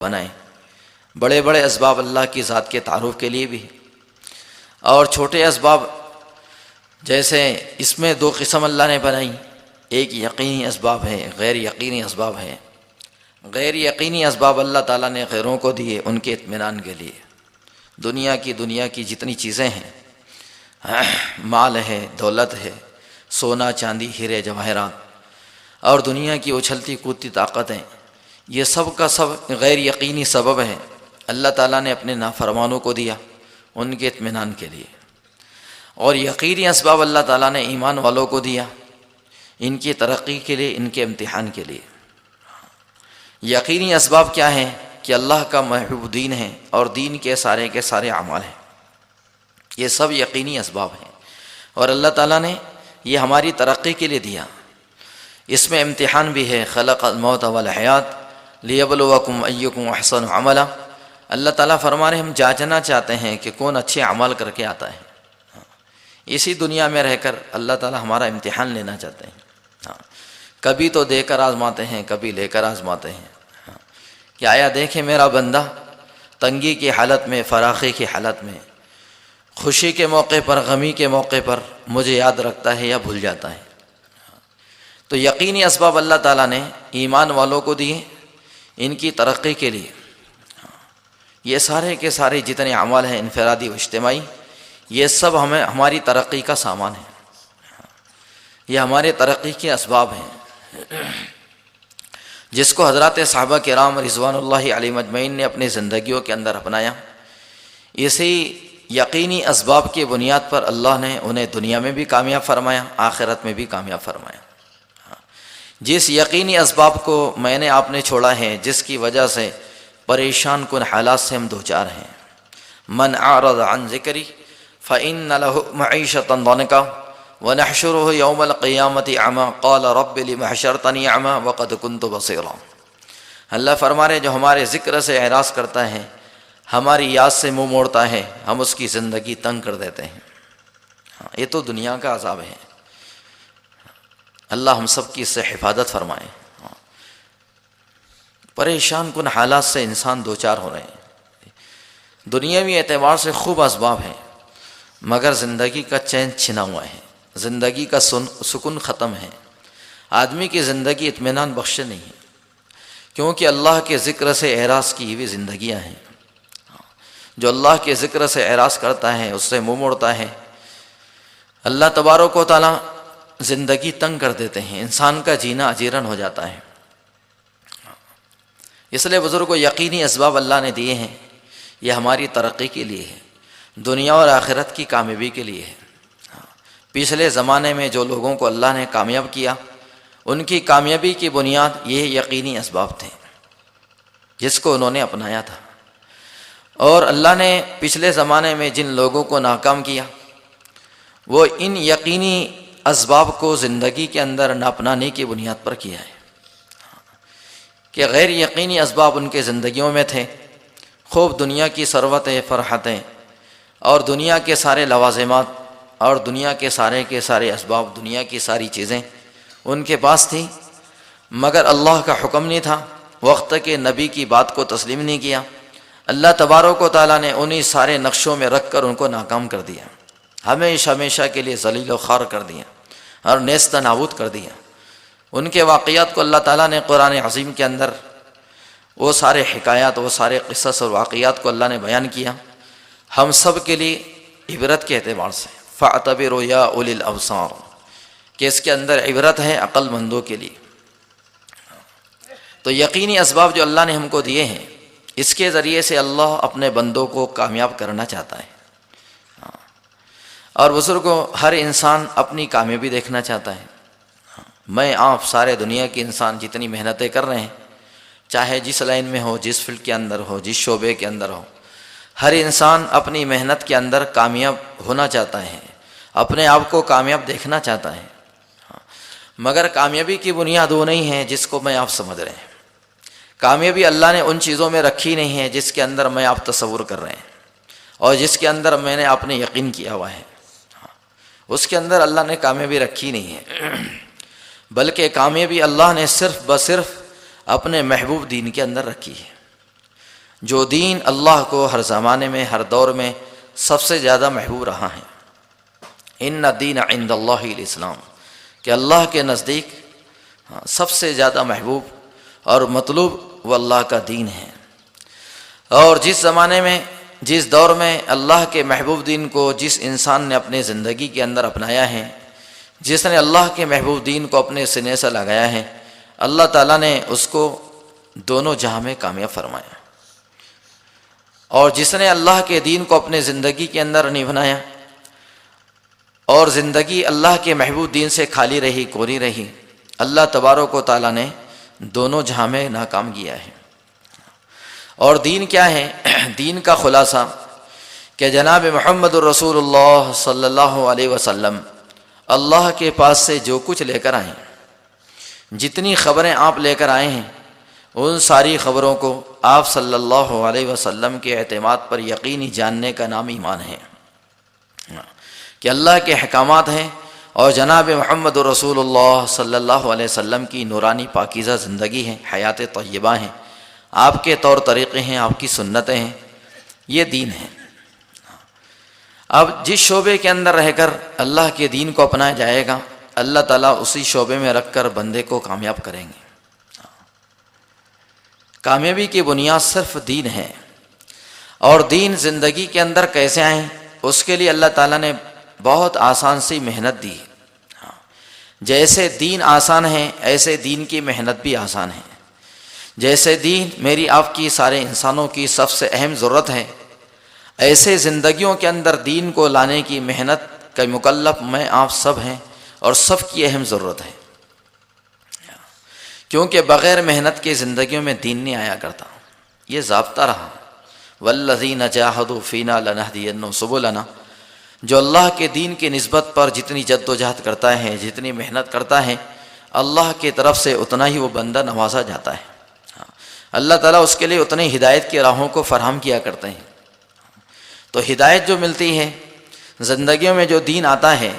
بنائیں۔ بڑے بڑے اسباب اللہ کی ذات کے تعارف کے لیے بھی، اور چھوٹے اسباب جیسے اس میں دو قسم اللہ نے بنائی، ایک یقینی اسباب ہے، غیر یقینی اسباب ہے۔ غیر یقینی اسباب اللہ تعالیٰ نے غیروں کو دیے ان کے اطمینان کے لیے۔ دنیا کی جتنی چیزیں ہیں، مال ہے، دولت ہے، سونا چاندی ہیرے جواہرات، اور دنیا کی اچھلتی کودتی طاقتیں، یہ سب کا سب غیر یقینی سبب ہے، اللہ تعالیٰ نے اپنے نافرمانوں کو دیا ان کے اطمینان کے لیے۔ اور یقینی اسباب اللہ تعالیٰ نے ایمان والوں کو دیا ان کی ترقی کے لیے، ان کے امتحان کے لیے۔ یقینی اسباب کیا ہیں؟ کہ اللہ کا محبوب دین ہے اور دین کے سارے اعمال ہیں، یہ سب یقینی اسباب ہیں، اور اللہ تعالیٰ نے یہ ہماری ترقی کے لیے دیا۔ اس میں امتحان بھی ہے، خلق الموت والحیات لیبلوکم ایکم احسن عملا۔ اللہ تعالیٰ فرما رہے ہیں ہم جانچنا چاہتے ہیں کہ کون اچھے عمل کر کے آتا ہے۔ اسی دنیا میں رہ کر اللہ تعالیٰ ہمارا امتحان لینا چاہتے ہیں۔ کبھی تو دے کر آزماتے ہیں، کبھی لے کر آزماتے ہیں کہ آیا دیکھیں میرا بندہ تنگی کی حالت میں، فراخی کی حالت میں، خوشی کے موقع پر، غمی کے موقع پر مجھے یاد رکھتا ہے یا بھول جاتا ہے۔ تو یقینی اسباب اللہ تعالیٰ نے ایمان والوں کو دیے ان کی ترقی کے لیے۔ یہ سارے کے سارے جتنے اعمال ہیں انفرادی و اجتماعی، یہ سب ہماری ترقی کا سامان ہے، یہ ہمارے ترقی کے اسباب ہیں، جس کو حضرات صحابہ کرام رضوان اللہ علیہم اجمعین نے اپنی زندگیوں کے اندر اپنایا۔ اسی یقینی اسباب کی بنیاد پر اللہ نے انہیں دنیا میں بھی کامیاب فرمایا، آخرت میں بھی کامیاب فرمایا۔ جس یقینی اسباب کو میں نے آپ نے چھوڑا ہے، جس کی وجہ سے پریشان کن حالات سے ہم دوچار ہیں، من اعرض عن ذکری فإن له معیشۃ ضنکا ونحشرہ یوم القیامۃ اعمی قال رب لم حشرتنی اعمی وقد کنت بصیرا۔ اللہ فرما رہے جو ہمارے ذکر سے اعراض کرتا ہے، ہماری یاد سے منہ موڑتا ہے، ہم اس کی زندگی تنگ کر دیتے ہیں۔ یہ تو دنیا کا عذاب ہے، اللہ ہم سب کی اس سے حفاظت فرمائے۔ پریشان کن حالات سے انسان دوچار ہو رہے ہیں، دنیاوی اعتبار سے خوب اسباب ہیں، مگر زندگی کا چین چھنا ہوا ہے، زندگی کا سکون ختم ہے، آدمی کی زندگی اطمینان بخش نہیں ہے، کیونکہ اللہ کے ذکر سے اعراض کی ہوئی زندگیاں ہیں۔ جو اللہ کے ذکر سے اعراض کرتا ہے، اس سے منہ موڑتا ہے، اللہ تبارک و تعالیٰ زندگی تنگ کر دیتے ہیں، انسان کا جینا اجیرن ہو جاتا ہے۔ اس لیے بزرگوں یقینی اسباب اللہ نے دیے ہیں، یہ ہماری ترقی کے لیے ہے، دنیا اور آخرت کی کامیابی کے لیے ہے۔ پچھلے زمانے میں جو لوگوں کو اللہ نے کامیاب کیا، ان کی کامیابی کی بنیاد یہ یقینی اسباب تھے جس کو انہوں نے اپنایا تھا، اور اللہ نے پچھلے زمانے میں جن لوگوں کو ناکام کیا، وہ ان یقینی اسباب کو زندگی کے اندر نہ اپنانے کی بنیاد پر کیا ہے، کہ غیر یقینی اسباب ان کے زندگیوں میں تھے، خوب دنیا کی ثروتیں، فرحتیں اور دنیا کے سارے لوازمات اور دنیا کے سارے اسباب، دنیا کی ساری چیزیں ان کے پاس تھیں، مگر اللہ کا حکم نہیں تھا، وقت کے نبی کی بات کو تسلیم نہیں کیا، اللہ تبارک و تعالیٰ نے انہی سارے نقشوں میں رکھ کر ان کو ناکام کر دیا، ہمیشہ کے لیے ذلیل و خوار کر دیا اور نیست نابود کر دیا۔ ان کے واقعات کو اللہ تعالیٰ نے قرآن عظیم کے اندر وہ سارے حکایات، وہ سارے قصص اور واقعات کو اللہ نے بیان کیا، ہم سب کے لیے عبرت کے اعتبار سے، فاعتبروا یا اولی الابصار، کہ اس کے اندر عبرت ہے عقل مندوں کے لیے۔ تو یقینی اسباب جو اللہ نے ہم کو دیے ہیں، اس کے ذریعے سے اللہ اپنے بندوں کو کامیاب کرنا چاہتا ہے، اور بزرگوں ہر انسان اپنی کامیابی دیکھنا چاہتا ہے۔ میں آپ سارے دنیا کے انسان جتنی محنتیں کر رہے ہیں، چاہے جس لائن میں ہو، جس فیلڈ کے اندر ہو، جس شعبے کے اندر ہو، ہر انسان اپنی محنت کے اندر کامیاب ہونا چاہتا ہے، اپنے آپ کو کامیاب دیکھنا چاہتا ہے، مگر کامیابی کی بنیاد وہ نہیں ہے جس کو میں آپ سمجھ رہے ہیں۔ کامیابی اللہ نے ان چیزوں میں رکھی نہیں ہے جس کے اندر میں آپ تصور کر رہے ہیں اور جس کے اندر میں نے آپ نے یقین کیا ہوا ہے، اس کے اندر اللہ نے کامیابی رکھی نہیں ہے، بلکہ کامیابی اللہ نے صرف بصرف اپنے محبوب دین کے اندر رکھی ہے۔ جو دین اللہ کو ہر زمانے میں ہر دور میں سب سے زیادہ محبوب رہا ہے۔ ان الدین عند اللہ الاسلام، کہ اللہ کے نزدیک سب سے زیادہ محبوب اور مطلوب وہ اللہ کا دین ہے۔ اور جس زمانے میں جس دور میں اللہ کے محبوب دین کو جس انسان نے اپنے زندگی کے اندر اپنایا ہے، جس نے اللہ کے محبوب دین کو اپنے سینے سے لگایا ہے، اللہ تعالیٰ نے اس کو دونوں جہاں میں کامیاب فرمایا۔ اور جس نے اللہ کے دین کو اپنے زندگی کے اندر نہیں بنایا اور زندگی اللہ کے محبوب دین سے خالی رہی، کوری رہی، اللہ تبارک و تعالیٰ نے دونوں جہاں میں ناکام کیا ہے۔ اور دین کیا ہے؟ دین کا خلاصہ کہ جناب محمد الرسول اللہ صلی اللہ علیہ وسلم اللہ کے پاس سے جو کچھ لے کر آئے، جتنی خبریں آپ لے کر آئے ہیں، ان ساری خبروں کو آپ صلی اللہ علیہ وسلم کے اعتماد پر یقینی جاننے کا نام ایمان ہے، کہ اللہ کے احکامات ہیں اور جناب محمد رسول اللہ صلی اللہ علیہ وسلم کی نورانی پاکیزہ زندگی ہے، حیات طیبہ ہیں، آپ کے طور طریقے ہیں، آپ کی سنتیں ہیں، یہ دین ہے۔ اب جس شعبے کے اندر رہ کر اللہ کے دین کو اپنایا جائے گا، اللہ تعالیٰ اسی شعبے میں رکھ کر بندے کو کامیاب کریں گے۔ کامیابی کی بنیاد صرف دین ہے۔ اور دین زندگی کے اندر کیسے آئیں، اس کے لیے اللہ تعالیٰ نے بہت آسان سی محنت دی۔ جیسے دین آسان ہے ایسے دین کی محنت بھی آسان ہے۔ جیسے دین میری آپ کی سارے انسانوں کی سب سے اہم ضرورت ہے، ایسے زندگیوں کے اندر دین کو لانے کی محنت کا مکلف میں آپ سب ہیں اور سب کی اہم ضرورت ہے، کیونکہ بغیر محنت کی زندگیوں میں دین نہیں آیا کرتا۔ یہ ضابطہ رہا، والذین جاہدوا فینا لنہدینہم سبلنا، جو اللہ کے دین کی نسبت پر جتنی جد و جہد کرتا ہے، جتنی محنت کرتا ہے، اللہ کی طرف سے اتنا ہی وہ بندہ نوازا جاتا ہے۔ اللہ تعالیٰ اس کے لیے اتنی ہدایت کی راہوں کو فراہم کیا کرتے ہیں۔ تو ہدایت جو ملتی ہے زندگیوں میں، جو دین آتا ہے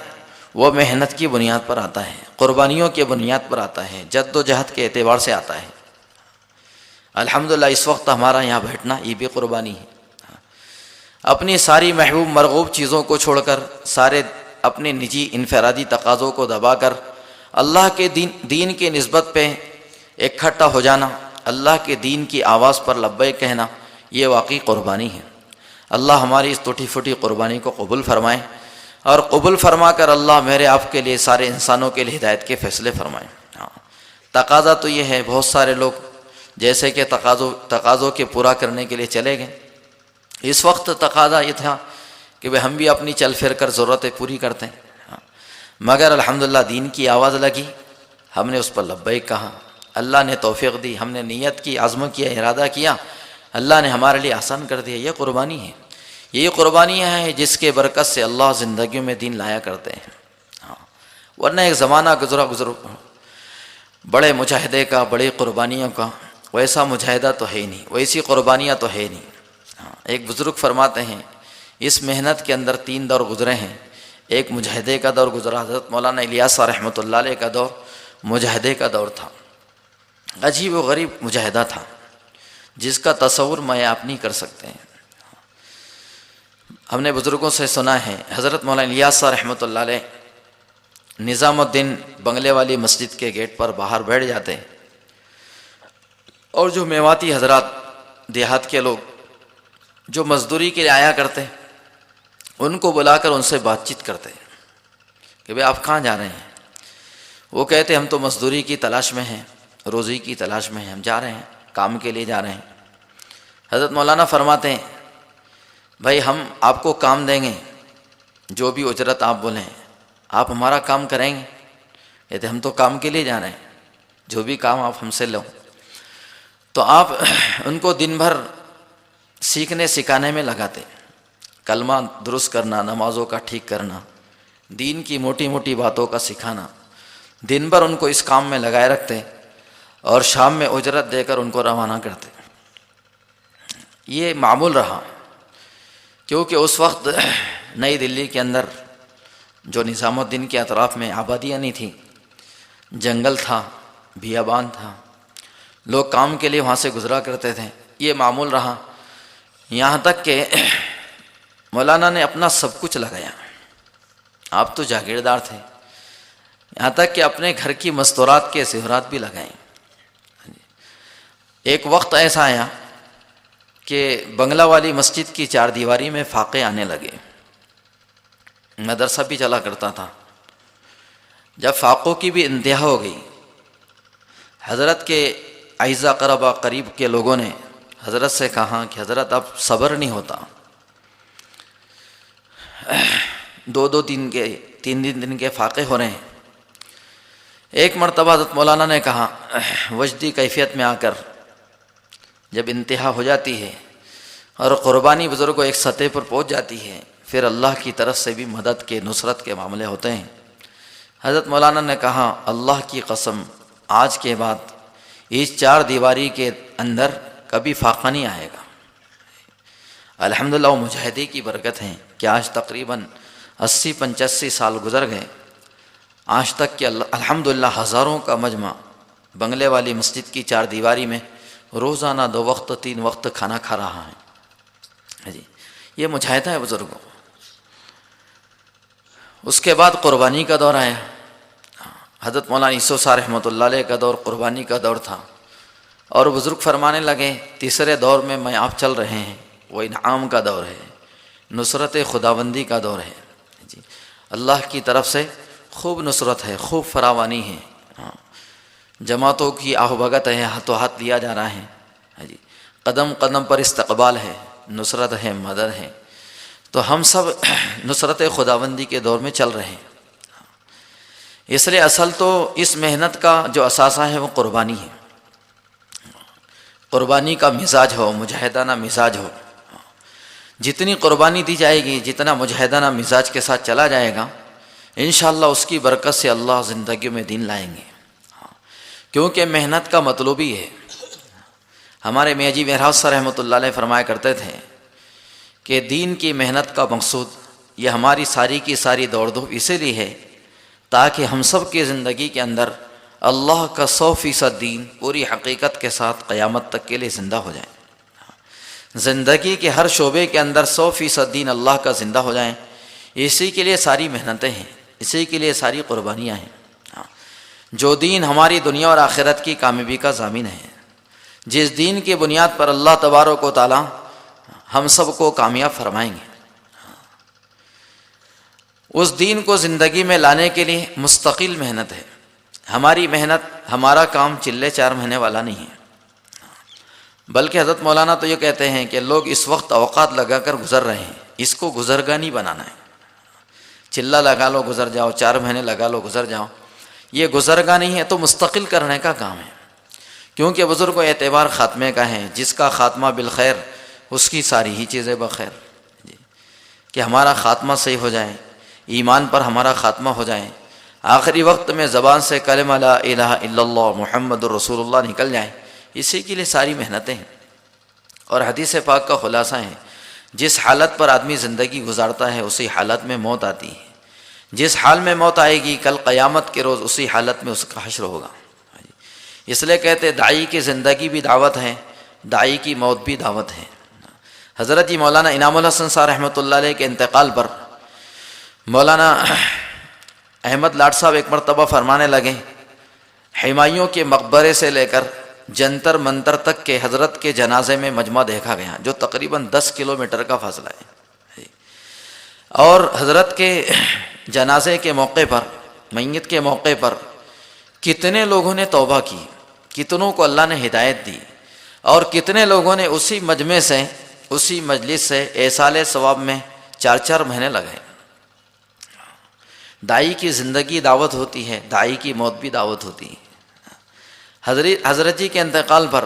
وہ محنت کی بنیاد پر آتا ہے، قربانیوں کی بنیاد پر آتا ہے، جد و جہد کے اعتبار سے آتا ہے۔ الحمدللہ اس وقت ہمارا یہاں بیٹھنا یہ بھی قربانی ہے۔ اپنی ساری محبوب مرغوب چیزوں کو چھوڑ کر، سارے اپنے نجی انفرادی تقاضوں کو دبا کر اللہ کے دین کی نسبت پہ اکٹھا ہو جانا، اللہ کے دین کی آواز پر لبیک کہنا، یہ واقعی قربانی ہے۔ اللہ ہماری اس ٹوٹی پھوٹی قربانی کو قبول فرمائے، اور قبول فرما کر اللہ میرے آپ کے لیے، سارے انسانوں کے لیے ہدایت کے فیصلے فرمائیں۔ تقاضا تو یہ ہے، بہت سارے لوگ جیسے کہ تقاضوں کے پورا کرنے کے لیے چلے گئے۔ اس وقت تقاضا یہ تھا کہ ہم بھی اپنی چل پھر کر ضرورتیں پوری کرتے ہیں، مگر الحمدللہ دین کی آواز لگی، ہم نے اس پر لبیک کہا، اللہ نے توفیق دی، ہم نے نیت کی، عزم کیا، ارادہ کیا، اللہ نے ہمارے لیے آسان کر دیا۔ یہ قربانی ہے، یہ قربانیاں ہیں جس کے برکت سے اللہ زندگیوں میں دین لایا کرتے ہیں۔ ورنہ ایک زمانہ گزرا بڑے مجاہدے کا، بڑی قربانیوں کا، ویسا مجاہدہ تو ہے ہی نہیں، ویسی قربانیاں تو ہے نہیں۔ ایک بزرگ فرماتے ہیں اس محنت کے اندر 3 دور گزرے ہیں۔ ایک مجاہدے کا دور گزرا، حضرت مولانا الیاس رحمۃ اللہ علیہ کا دور مجاہدے کا دور تھا، عجیب و غریب مجاہدہ تھا جس کا تصور میں آپ نہیں کر سکتے ہیں۔ ہم نے بزرگوں سے سنا ہے، حضرت مولانا الیاس رحمۃ اللہ علیہ نظام الدین بنگلے والی مسجد کے گیٹ پر باہر بیٹھ جاتے، اور جو میواتی حضرات، دیہات کے لوگ جو مزدوری کے لیے آیا کرتے، ان کو بلا کر ان سے بات چیت کرتے کہ بھئی آپ کہاں جا رہے ہیں؟ وہ کہتے ہم تو مزدوری کی تلاش میں ہیں، روزی کی تلاش میں ہیں، ہم جا رہے ہیں، کام کے لیے جا رہے ہیں۔ حضرت مولانا فرماتے ہیں بھائی ہم آپ کو کام دیں گے، جو بھی اجرت آپ بولیں، آپ ہمارا کام کریں گے؟ کہتے ہم تو کام کے لیے جا رہے ہیں، جو بھی کام آپ ہم سے لو۔ تو آپ ان کو دن بھر سیکھنے سکھانے میں لگاتے، کلمہ درست کرنا، نمازوں کا ٹھیک کرنا، دین کی موٹی موٹی باتوں کا سکھانا، دن بھر ان کو اس کام میں لگائے رکھتے، اور شام میں اجرت دے کر ان کو روانہ کرتے۔ یہ معمول رہا، کیونکہ اس وقت نئی دلی کے اندر جو نظام الدین کے اطراف میں آبادیاں نہیں تھیں، جنگل تھا، بیابان تھا، لوگ کام کے لیے وہاں سے گزرا کرتے تھے۔ یہ معمول رہا یہاں تک کہ مولانا نے اپنا سب کچھ لگایا، آپ تو جاگیردار تھے، یہاں تک کہ اپنے گھر کی مستورات کے زیورات بھی لگائیں۔ ایک وقت ایسا آیا کہ بنگلہ والی مسجد کی چار دیواری میں فاقے آنے لگے، مدرسہ بھی چلا کرتا تھا۔ جب فاقوں کی بھی انتہا ہو گئی، حضرت کے اعزا قربا قریب کے لوگوں نے حضرت سے کہا کہ حضرت اب صبر نہیں ہوتا، 2 دن کے 3 دن کے فاقے ہو رہے ہیں۔ ایک مرتبہ حضرت مولانا نے کہا، وجدی کیفیت میں آ کر جب انتہا ہو جاتی ہے اور قربانی بزرگوں ایک سطح پر پہنچ جاتی ہے، پھر اللہ کی طرف سے بھی مدد کے نصرت کے معاملے ہوتے ہیں۔ حضرت مولانا نے کہا، اللہ کی قسم آج کے بعد اس 4 دیواری کے اندر کبھی فاقہ نہیں آئے گا۔ الحمدللہ وہ مجاہدی کی برکت ہے کہ آج تقریباً 80-85 سال گزر گئے، آج تک کہ الحمدللہ ہزاروں کا مجمع بنگلے والی مسجد کی 4 دیواری میں روزانہ 2 وقت 3 وقت کھانا کھا رہا ہے جی، یہ مجاہدہ ہے بزرگوں۔ اس کے بعد قربانی کا دور آیا، حضرت مولانا عیسیٰ صاحب رحمۃ اللہ علیہ کا دور قربانی کا دور تھا، اور بزرگ فرمانے لگے تیسرے دور میں آپ چل رہے ہیں، وہ انعام کا دور ہے، نصرت خداوندی کا دور ہے جی، اللہ کی طرف سے خوب نصرت ہے، خوب فراوانی ہے، جماعتوں کی آہ بھگت ہے، ہاتھوں ہاتھ لیا جا رہا ہے جی، قدم قدم پر استقبال ہے، نصرت ہے، مدد ہے۔ تو ہم سب نصرت خداوندی کے دور میں چل رہے ہیں، اس لیے اصل تو اس محنت کا جو اثاثہ ہے وہ قربانی ہے، قربانی کا مزاج ہو، مجاہدانہ مزاج ہو۔ جتنی قربانی دی جائے گی، جتنا مجاہدانہ مزاج کے ساتھ چلا جائے گا، انشاءاللہ اس کی برکت سے اللہ زندگیوں میں دین لائیں گے، کیونکہ محنت کا مطلوب ہی ہے۔ ہمارے میاں جی مہراج صاحب رحمۃ اللہ علیہ فرمایا کرتے تھے کہ دین کی محنت کا مقصود یہ ہماری ساری کی ساری دوڑ دھوپ اسی لیے ہے تاکہ ہم سب کی زندگی کے اندر اللہ کا 100% دین پوری حقیقت کے ساتھ قیامت تک کے لیے زندہ ہو جائے، زندگی کے ہر شعبے کے اندر 100% دین اللہ کا زندہ ہو جائے۔ اسی کے لیے ساری محنتیں ہیں، اسی کے لیے ساری قربانیاں ہیں۔ جو دین ہماری دنیا اور آخرت کی کامیابی کا ضامن ہے، جس دین کی بنیاد پر اللہ تبارک و تعالی ہم سب کو کامیاب فرمائیں گے، اس دین کو زندگی میں لانے کے لیے مستقل محنت ہے۔ ہماری محنت، ہمارا کام چلے 4 مہینے والا نہیں ہے، بلکہ حضرت مولانا تو یہ کہتے ہیں کہ لوگ اس وقت اوقات لگا کر گزر رہے ہیں، اس کو گزرگاہ نہیں بنانا ہے۔ چلہ لگا لو گزر جاؤ، 4 مہینے لگا لو گزر جاؤ، یہ گزرگاہ نہیں ہے، تو مستقل کرنے کا کام ہے، کیونکہ بزرگوں اعتبار خاتمے کا ہے، جس کا خاتمہ بالخیر اس کی ساری ہی چیزیں بخیر جی، کہ ہمارا خاتمہ صحیح ہو جائے، ایمان پر ہمارا خاتمہ ہو جائے، آخری وقت میں زبان سے کلمہ لا الہ الا اللہ محمد الرسول اللہ نکل جائے، اسی کے لیے ساری محنتیں ہیں۔ اور حدیث پاک کا خلاصہ ہے، جس حالت پر آدمی زندگی گزارتا ہے اسی حالت میں موت آتی ہے، جس حال میں موت آئے گی کل قیامت کے روز اسی حالت میں اس کا حشر ہوگا۔ اس لیے کہتے داعی کی زندگی بھی دعوت ہے، داعی کی موت بھی دعوت ہے۔ حضرت جی مولانا انعام الحسن صاحب رحمۃ اللہ علیہ کے انتقال پر مولانا احمد لاڈ صاحب ایک مرتبہ فرمانے لگے، ہمایوں کے مقبرے سے لے کر جنتر منتر تک کے حضرت کے جنازے میں مجمع دیکھا گیا، جو تقریباً 10 کلومیٹر کا فاصلہ ہے، اور حضرت کے جنازے کے موقع پر، میت کے موقع پر کتنے لوگوں نے توبہ کی، کتنوں کو اللہ نے ہدایت دی، اور کتنے لوگوں نے اسی مجمع سے، اسی مجلس سے ایصال ثواب میں 4 مہینے لگائے۔ داعی کی زندگی دعوت ہوتی ہے، داعی کی موت بھی دعوت ہوتی ہے۔ حضرت جی کے انتقال پر